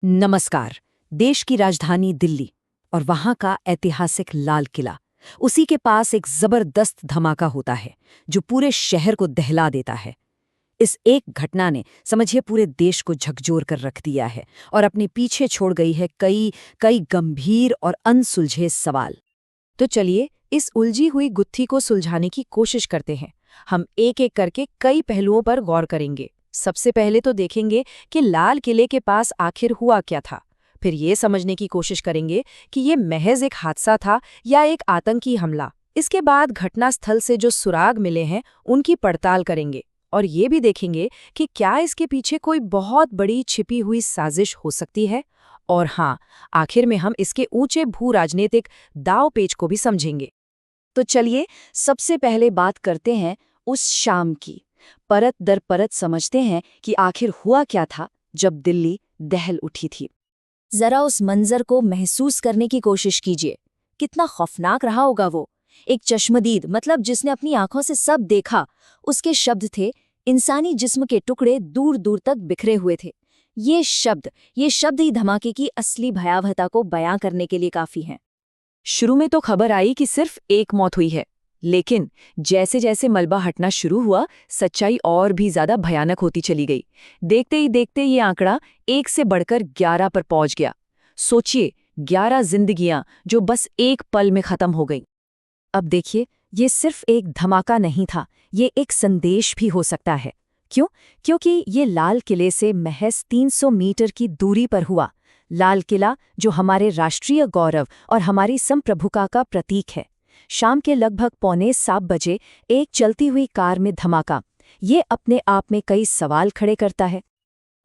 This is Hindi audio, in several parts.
नमस्कार। देश की राजधानी दिल्ली और वहां का ऐतिहासिक लाल किला, उसी के पास एक जबरदस्त धमाका होता है जो पूरे शहर को दहला देता है। इस एक घटना ने समझिए पूरे देश को झकझोर कर रख दिया है और अपने पीछे छोड़ गई है कई कई गंभीर और अनसुलझे सवाल। तो चलिए इस उलझी हुई गुत्थी को सुलझाने की कोशिश करते हैं। हम एक एक करके कई पहलुओं पर गौर करेंगे। सबसे पहले तो देखेंगे कि लाल किले के पास आखिर हुआ क्या था। फिर ये समझने की कोशिश करेंगे कि ये महज एक हादसा था या एक आतंकी हमला। इसके बाद घटनास्थल से जो सुराग मिले हैं उनकी पड़ताल करेंगे और ये भी देखेंगे कि क्या इसके पीछे कोई बहुत बड़ी छिपी हुई साजिश हो सकती है। और हाँ, आखिर में हम इसके ऊंचे भू राजनीतिक दाव पेच को भी समझेंगे। तो चलिए सबसे पहले बात करते हैं उस शाम की। परत दर परत समझते हैं कि आखिर हुआ क्या था जब दिल्ली दहल उठी थी। जरा उस मंजर को महसूस करने की कोशिश कीजिए। कितना खौफनाक रहा होगा वो। एक चश्मदीद, मतलब जिसने अपनी आंखों से सब देखा, उसके शब्द थे, इंसानी जिस्म के टुकड़े दूर दूर तक बिखरे हुए थे। ये शब्द ही धमाके की असली भयावहता को बयां करने के लिए काफी हैं। शुरू में तो खबर आई कि सिर्फ एक मौत हुई है, लेकिन जैसे जैसे मलबा हटना शुरू हुआ, सच्चाई और भी ज्यादा भयानक होती चली गई। देखते ही देखते ये आंकड़ा 1 से बढ़कर 11 पर पहुंच गया। सोचिए, 11 जिंदगियां जो बस एक पल में खत्म हो गईं। अब देखिए, ये सिर्फ एक धमाका नहीं था, ये एक संदेश भी हो सकता है। क्यों? क्योंकि ये लाल किले से महज 300 मीटर की दूरी पर हुआ। लाल किला जो हमारे राष्ट्रीय गौरव और हमारी संप्रभुता का प्रतीक है। शाम के लगभग 6:45 बजे एक चलती हुई कार में धमाका, ये अपने आप में कई सवाल खड़े करता है।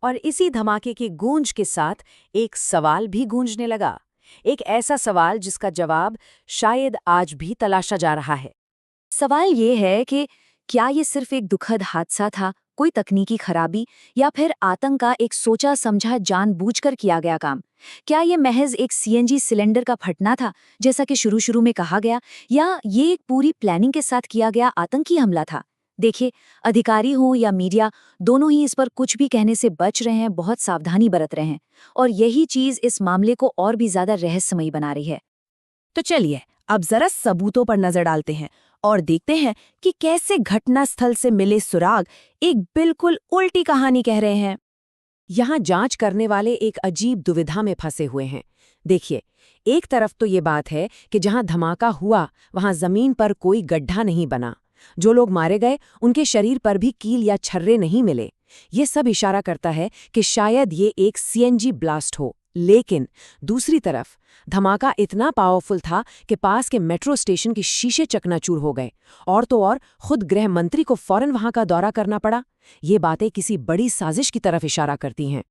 और इसी धमाके की गूंज के साथ एक सवाल भी गूंजने लगा। एक ऐसा सवाल जिसका जवाब शायद आज भी तलाशा जा रहा है। सवाल ये है कि क्या ये सिर्फ एक दुखद हादसा था, कोई तकनीकी खराबी, या फिर आतंक का एक सोचा समझा जानबूझकर किया गया काम? क्या ये महज एक सीएनजी सिलेंडर का फटना था, जैसा कि शुरू में कहा गया, या ये एक पूरी प्लानिंग के साथ किया गया आतंकी हमला था? देखिए, अधिकारी हों या मीडिया, दोनों ही इस पर कुछ भी कहने से बच रहे हैं, बहुत सावधानी बरत रहे हैं। और यही चीज इस मामले को और भी ज्यादा रहस्यमयी बना रही है। तो चलिए अब जरा सबूतों पर नजर डालते हैं और देखते हैं कि कैसे घटनास्थल से मिले सुराग एक बिल्कुल उल्टी कहानी कह रहे हैं। यहाँ जांच करने वाले एक अजीब दुविधा में फंसे हुए हैं। देखिए, एक तरफ तो ये बात है कि जहां धमाका हुआ वहां जमीन पर कोई गड्ढा नहीं बना, जो लोग मारे गए उनके शरीर पर भी कील या छर्रे नहीं मिले। ये सब इशारा करता है कि शायद ये एक सीएनजी ब्लास्ट हो। लेकिन दूसरी तरफ धमाका इतना पावरफुल था कि पास के मेट्रो स्टेशन के शीशे चकनाचूर हो गए, और तो और खुद गृह मंत्री को फौरन वहां का दौरा करना पड़ा। ये बातें किसी बड़ी साजिश की तरफ इशारा करती हैं।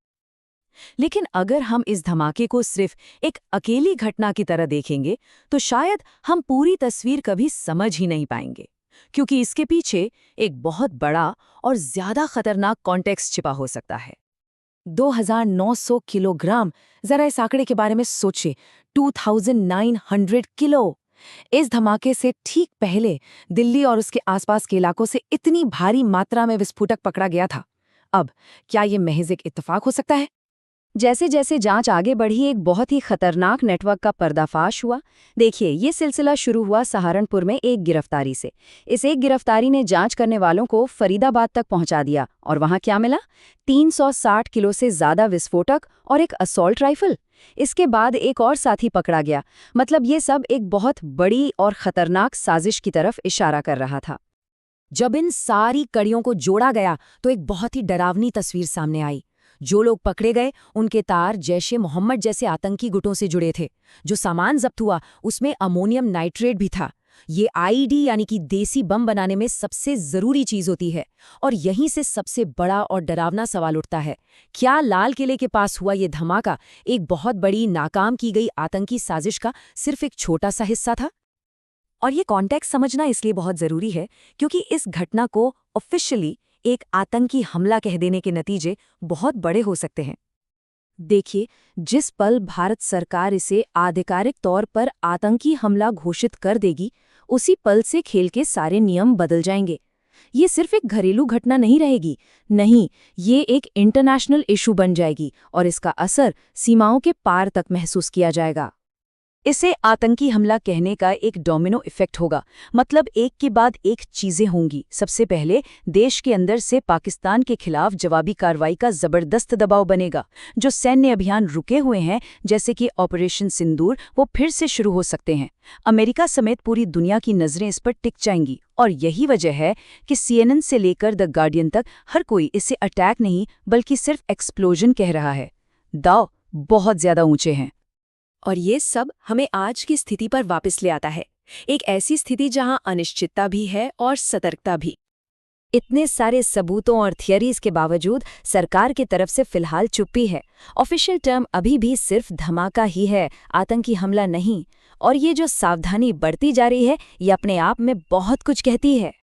लेकिन अगर हम इस धमाके को सिर्फ एक अकेली घटना की तरह देखेंगे तो शायद हम पूरी तस्वीर कभी समझ ही नहीं पाएंगे, क्योंकि इसके पीछे एक बहुत बड़ा और ज्यादा खतरनाक कॉन्टेक्स्ट छिपा हो सकता है। 2900 किलोग्राम, जरा इस आंकड़े के बारे में सोचिए। 2900 किलो। इस धमाके से ठीक पहले दिल्ली और उसके आसपास के इलाकों से इतनी भारी मात्रा में विस्फोटक पकड़ा गया था। अब क्या ये महज एक इत्तेफाक हो सकता है? जैसे जैसे जांच आगे बढ़ी, एक बहुत ही खतरनाक नेटवर्क का पर्दाफाश हुआ। देखिए, ये सिलसिला शुरू हुआ सहारनपुर में एक गिरफ्तारी से। इस एक गिरफ्तारी ने जांच करने वालों को फरीदाबाद तक पहुंचा दिया, और वहां क्या मिला? 360 किलो से ज्यादा विस्फोटक और एक असॉल्ट राइफल। इसके बाद एक और साथी पकड़ा गया। मतलब ये सब एक बहुत बड़ी और खतरनाक साजिश की तरफ इशारा कर रहा था। जब इन सारी कड़ियों को जोड़ा गया तो एक बहुत ही डरावनी तस्वीर सामने आई। जो लोग पकड़े गए उनके तार जैश-ए-मोहम्मद जैसे आतंकी गुटों से जुड़े थे। जो सामान जब्त हुआ उसमें अमोनियम नाइट्रेट भी था। ये आईडी यानी कि देसी बम बनाने में सबसे जरूरी चीज होती है। और यहीं से सबसे बड़ा और डरावना सवाल उठता है, क्या लाल किले के पास हुआ ये धमाका एक बहुत बड़ी नाकाम की गई आतंकी साजिश का सिर्फ एक छोटा सा हिस्सा था? और ये कॉन्टेक्स्ट समझना इसलिए बहुत जरूरी है क्योंकि इस घटना को ऑफिशियली एक आतंकी हमला कह देने के नतीजे बहुत बड़े हो सकते हैं। देखिए, जिस पल भारत सरकार इसे आधिकारिक तौर पर आतंकी हमला घोषित कर देगी, उसी पल से खेल के सारे नियम बदल जाएंगे। ये सिर्फ एक घरेलू घटना नहीं रहेगी, नहीं, ये एक इंटरनेशनल इशू बन जाएगी और इसका असर सीमाओं के पार तक महसूस किया जाएगा। इसे आतंकी हमला कहने का एक डोमिनो इफेक्ट होगा, मतलब एक के बाद एक चीजें होंगी। सबसे पहले देश के अंदर से पाकिस्तान के खिलाफ जवाबी कार्रवाई का जबरदस्त दबाव बनेगा। जो सैन्य अभियान रुके हुए हैं, जैसे कि ऑपरेशन सिंदूर, वो फिर से शुरू हो सकते हैं। अमेरिका समेत पूरी दुनिया की नजरें इस पर टिक जाएंगी और यही वजह है कि CNN से लेकर द गार्डियन तक हर कोई इसे अटैक नहीं बल्कि सिर्फ एक्सप्लोजन कह रहा है। दाव बहुत ज्यादा ऊंचे हैं। और ये सब हमें आज की स्थिति पर वापस ले आता है, एक ऐसी स्थिति जहां अनिश्चितता भी है और सतर्कता भी। इतने सारे सबूतों और थियरीज के बावजूद सरकार की तरफ से फिलहाल चुप्पी है। ऑफिशियल टर्म अभी भी सिर्फ धमाका ही है, आतंकी हमला नहीं। और ये जो सावधानी बढ़ती जा रही है, ये अपने आप में बहुत कुछ कहती है।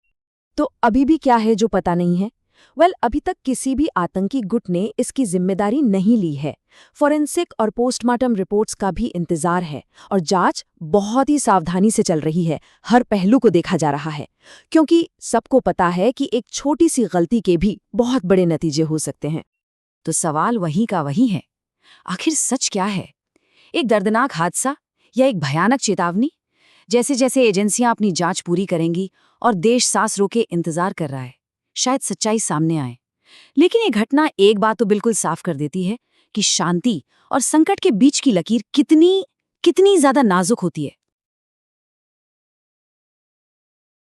तो अभी भी क्या है जो पता नहीं है? अभी तक किसी भी आतंकी गुट ने इसकी जिम्मेदारी नहीं ली है। फॉरेंसिक और पोस्टमार्टम रिपोर्ट्स का भी इंतजार है और जांच बहुत ही सावधानी से चल रही है। हर पहलू को देखा जा रहा है, क्योंकि सबको पता है कि एक छोटी सी गलती के भी बहुत बड़े नतीजे हो सकते हैं। तो सवाल वही का वही है, आखिर सच क्या है? एक दर्दनाक हादसा या एक भयानक चेतावनी? जैसे जैसे एजेंसियां अपनी जांच पूरी करेंगी और देश सांस रोके इंतजार कर रहा है, शायद सच्चाई सामने आए। लेकिन ये घटना एक बात तो बिल्कुल साफ कर देती है कि शांति और संकट के बीच की लकीर कितनी ज्यादा नाजुक होती है।